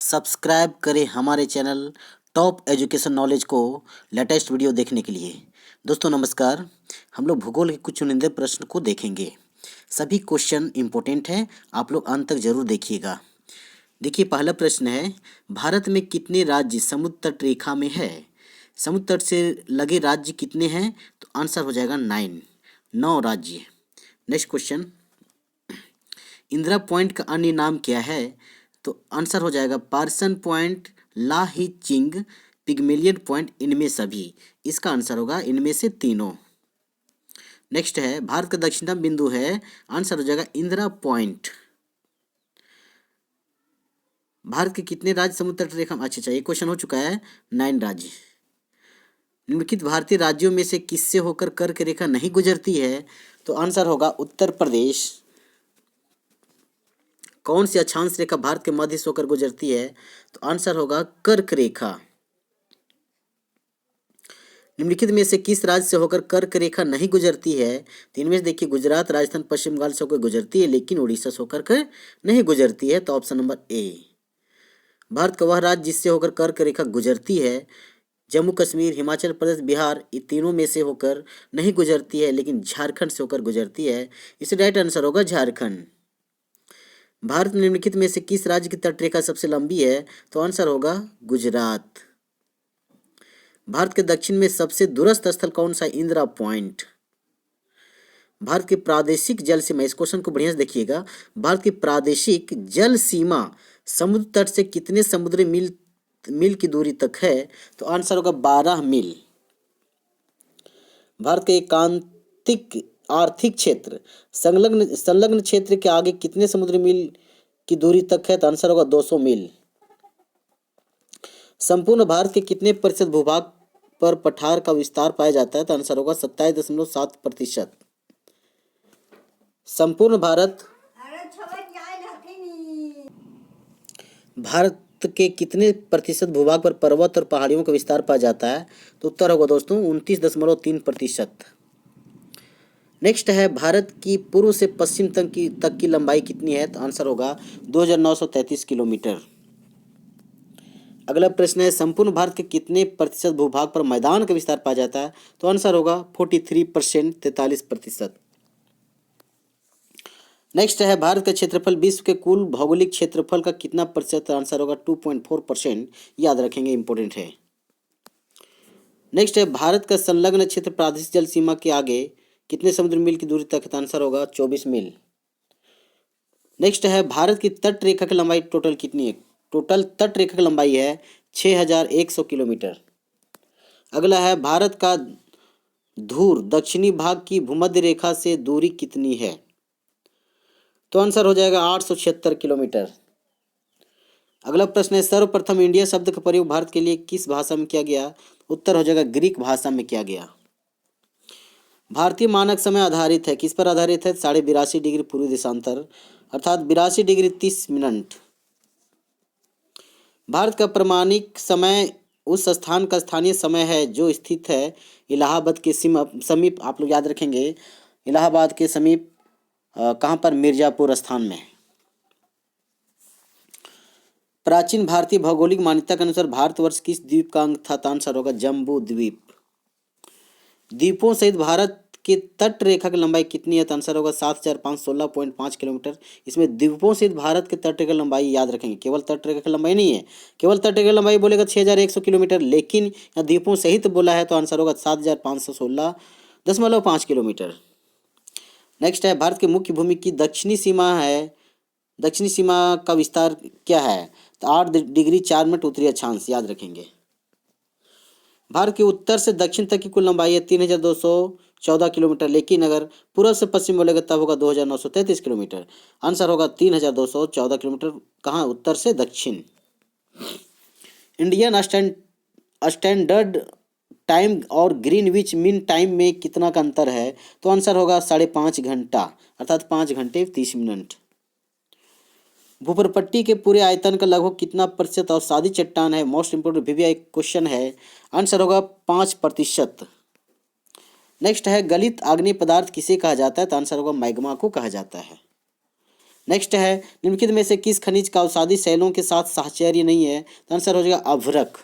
Subscribe करें हमारे channel top education knowledge को लेटेस्ट वीडियो देखने के लिए। दोस्तों नमस्कार, हम लोग भूगोल के कुछ चुनिंदे प्रश्न को देखेंगे। सभी क्वेश्चन इम्पोर्टेंट हैं, आप लोग अंत तक जरूर देखिएगा। देखिए पहला प्रश्न है, भारत में कितने राज्य समुद्र तट रेखा में है? समुद्र तट से लगे राज्य कितने हैं? तो आंसर हो जाएगा 9 राज्य। नेक्स्ट क्वेश्चन, इंदिरा पॉइंट का अन्य नाम क्या है? तो आंसर हो जाएगा पार्सन पॉइंट, ला ही चिंग, पिग्मेलियन पॉइंट, इनमें सभी। इसका आंसर होगा इनमें से तीनों। नेक्स्ट है, भारत का दक्षिणतम बिंदु है, आंसर हो जाएगा इंदिरा पॉइंट। भारत के कितने राज्य समुद्र तट रेखा? अच्छा, ये क्वेश्चन हो चुका है। 9 राज्य। निम्नलिखित भारतीय राज्यों में से किससे होकर कर्क रेखा नहीं गुजरती है? तो आंसर होगा उत्तर प्रदेश। कौन सी अक्षांश रेखा भारत के मध्य से होकर गुजरती है? तो आंसर होगा कर्क रेखा। निम्नलिखित में से किस राज्य से होकर कर्क रेखा नहीं गुजरती है? तो इनमें से देखिए, गुजरात, राजस्थान, पश्चिम बंगाल से होकर गुजरती है, लेकिन उड़ीसा से होकर के नहीं गुजरती है। तो ऑप्शन नंबर ए। भारत का वह राज्य जिससे होकर कर्क रेखा गुजरती है, जम्मू कश्मीर, हिमाचल प्रदेश, बिहार, ये तीनों में से होकर नहीं गुजरती है, लेकिन झारखंड से होकर गुजरती है। इससे राइट आंसर होगा झारखंड। भारत में निम्नलिखित में से किस राज्य की तटरेखा सबसे लंबी है? तो आंसर होगा गुजरात। भारत के दक्षिण में सबसे दूरस्थ स्थल कौन सा है? इंदिरा पॉइंट। भारत की प्रादेशिक जल सीमा, इस क्वेश्चन को बढ़िया से देखिएगा। भारत की प्रादेशिक जल सीमा समुद्र तट से कितने समुद्री मील की दूरी तक है? तो आंसर होगा 12 मील। भारत के एकांतिक आर्थिक क्षेत्र संलग्न क्षेत्र के आगे कितने समुद्री मील की दूरी तक है? तो आंसर होगा 200 मील। संपूर्ण भारत के कितने प्रतिशत भूभाग पर पठार का विस्तार पाया जाता है? तो आंसर होगा 27.7%। संपूर्ण भारत के कितने प्रतिशत भूभाग पर पर्वत और पहाड़ियों का विस्तार पाया जाता है? तो उत्तर होगा दोस्तों 29.3%। नेक्स्ट है, भारत की पूर्व से पश्चिम तक की लंबाई कितनी है? तो आंसर होगा 2933 किलोमीटर। अगला प्रश्न है, संपूर्ण भारत के कितने प्रतिशत भूभाग पर मैदान का विस्तार पाया जाता है? तो आंसर होगा 43%, 43%। नेक्स्ट है, भारत का क्षेत्रफल विश्व के कुल भौगोलिक क्षेत्रफल का कितना प्रतिशत? आंसर होगा 2.4%। याद रखेंगे, इंपॉर्टेंट है। नेक्स्ट है, भारत का संलग्न क्षेत्र प्रादेशिक जल सीमा के आगे कितने समुद्री मील की दूरी तक है? आंसर होगा 24 मील। नेक्स्ट है, भारत की तट रेखा की लंबाई टोटल कितनी है? टोटल तट रेखा की लंबाई है 6100 किलोमीटर। अगला है, भारत का ध्रुव दक्षिणी भाग की भूमध्य रेखा से दूरी कितनी है? तो आंसर हो जाएगा 876 किलोमीटर। अगला प्रश्न है, सर्वप्रथम इंडिया शब्द का प्रयोग भारत के लिए किस भाषा में किया गया? उत्तर हो जाएगा ग्रीक भाषा में किया गया। भारतीय मानक समय आधारित है, किस पर आधारित है? 82.5 डिग्री पूर्वी देशांतर, अर्थात 82 डिग्री 30 मिनट। भारत का प्रमाणिक समय उस स्थान का स्थानीय समय है जो स्थित है इलाहाबाद के समीप। आप लोग याद रखेंगे, इलाहाबाद के समीप कहाँ पर? मिर्जापुर स्थान में। प्राचीन भारतीय भौगोलिक मान्यता के अनुसार भारतवर्ष किस द्वीप का अंग था? तो आंसर होगा जम्बू द्वीप। द्वीपों सहित भारत के तट रेखा की लंबाई कितनी है? तो आंसर होगा 7516.5 किलोमीटर। इसमें द्वीपों सहित भारत के तट रेखा की लंबाई याद रखेंगे, केवल तट रेखा की लंबाई नहीं है। केवल तट रेखा की लंबाई बोलेगा 6100 किलोमीटर, लेकिन यहाँ द्वीपों सहित बोला है तो आंसर होगा 7516.5 किलोमीटर। नेक्स्ट है, भारत की मुख्य भूमि की दक्षिणी सीमा का विस्तार क्या है? तो 8 डिग्री 4 मिनट उत्तरी अक्षांश। याद रखेंगे। भारत के उत्तर से दक्षिण तक की कुल लंबाई है 3214 किलोमीटर, लेकिन अगर पूर्व से पश्चिम बोलेगा तब होगा 2933 किलोमीटर। आंसर होगा 3214 किलोमीटर। कहाँ? उत्तर से दक्षिण। इंडियन स्टैंडर्ड टाइम और ग्रीनविच मीन टाइम में कितना का अंतर है? तो आंसर होगा 5.5 घंटा, अर्थात 5 घंटे 30 मिनट। भूप्रपट्टी के पूरे आयतन का लगभग कितना प्रतिशत अवसादी चट्टान है? मोस्ट इंपोर्टेंट VVI क्वेश्चन है। आंसर होगा 5%। नेक्स्ट है, गलित आग्नेय पदार्थ किसे कहा जाता है? तो आंसर होगा मैग्मा को कहा जाता है। नेक्स्ट है निम्नलिखित में से किस खनिज का अवसादी शैलों के साथ साहचर्य नहीं है, तो आंसर हो जाएगा अभ्रक।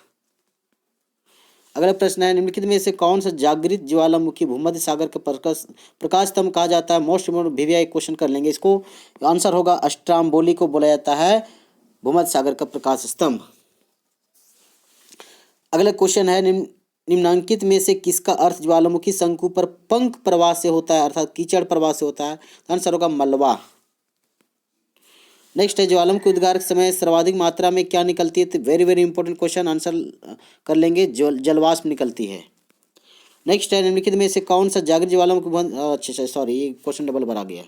अगला प्रश्न है निम्नलिखित में से कौन सा जागृत ज्वालामुखी भूमध्य सागर का प्रकाश स्तंभ कहा जाता है। मोस्ट इम्पोर्टेंट VVI क्वेश्चन कर लेंगे इसको। आंसर होगा अस्ट्राम्बोली को बोला जाता है भूमध्य सागर का प्रकाश स्तंभ। अगला क्वेश्चन है निम्नांकित में से किसका अर्थ ज्वालामुखी शंकु पर पंख प्रवाह से होता है, अर्थात कीचड़ प्रवाह से होता है, तो आंसर होगा मलबा। नेक्स्ट है ज्वालामुखी उद्गार के समय सर्वाधिक मात्रा में क्या निकलती है, तो very very important question, answer कर लेंगे जलवाष्प निकलती है। नेक्स्ट है निम्नलिखित में से कौन सा जागृत ज्वालामुखी अच्छा सॉरी ये क्वेश्चन डबल बार आ गया।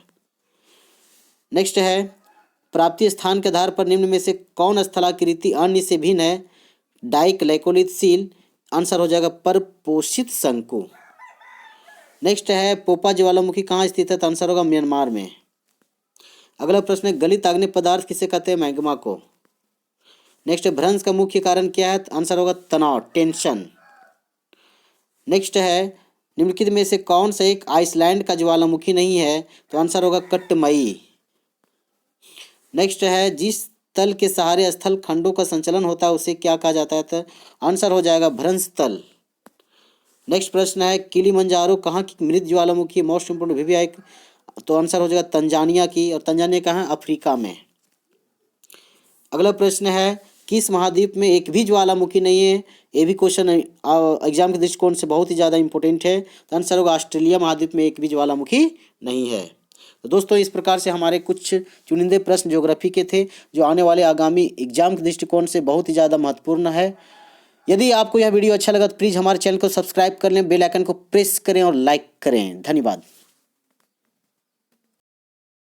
नेक्स्ट है प्राप्ति स्थान के आधार पर निम्न में से कौन स्थलाकृति अन्य से भिन्न है, डाइक लैकोलिथ सील, आंसर हो जाएगा परपोषित शंकु। नेक्स्ट है पोपा ज्वालामुखी कहाँ स्थित है, तो आंसर होगा म्यांमार में। अगला प्रश्न है गलित आग्नेय पदार्थ किसे कहते हैं, मैग्मा को। नेक्स्ट है भ्रंश का मुख्य कारण क्या है, तो आंसर होगा तनाव, टेंशन। नेक्स्ट है निम्नलिखित में से कौन सा एक आइसलैंड का ज्वालामुखी नहीं है, तो आंसर होगा कट्टमई। नेक्स्ट है जिस तल के सहारे स्थल खंडों का संचलन होता है उसे क्या कहा जाता है, तो आंसर हो जाएगा भ्रंश तल। नेक्स्ट प्रश्न है किलिमंजारो कहाँ की मृत ज्वालामुखी, मोस्ट इंपोर्टेंट VVI, तो आंसर हो जाएगा तंजानिया की, और तंजानिया कहाँ है, अफ्रीका में। अगला प्रश्न है किस महाद्वीप में एक भी ज्वालामुखी नहीं है, ये भी क्वेश्चन एग्जाम के दृष्टिकोण से बहुत ही ज़्यादा इंपॉर्टेंट है, तो आंसर होगा ऑस्ट्रेलिया महाद्वीप में एक भी ज्वालामुखी नहीं है। तो दोस्तों इस प्रकार से हमारे कुछ चुनिंदे प्रश्न ज्योग्राफी के थे जो आने वाले आगामी एग्जाम के दृष्टिकोण से बहुत ही ज़्यादा महत्वपूर्ण है। यदि आपको यह वीडियो अच्छा लगा तो प्लीज़ हमारे चैनल को सब्सक्राइब कर लें, बेल आइकन को प्रेस करें और लाइक करें। धन्यवाद।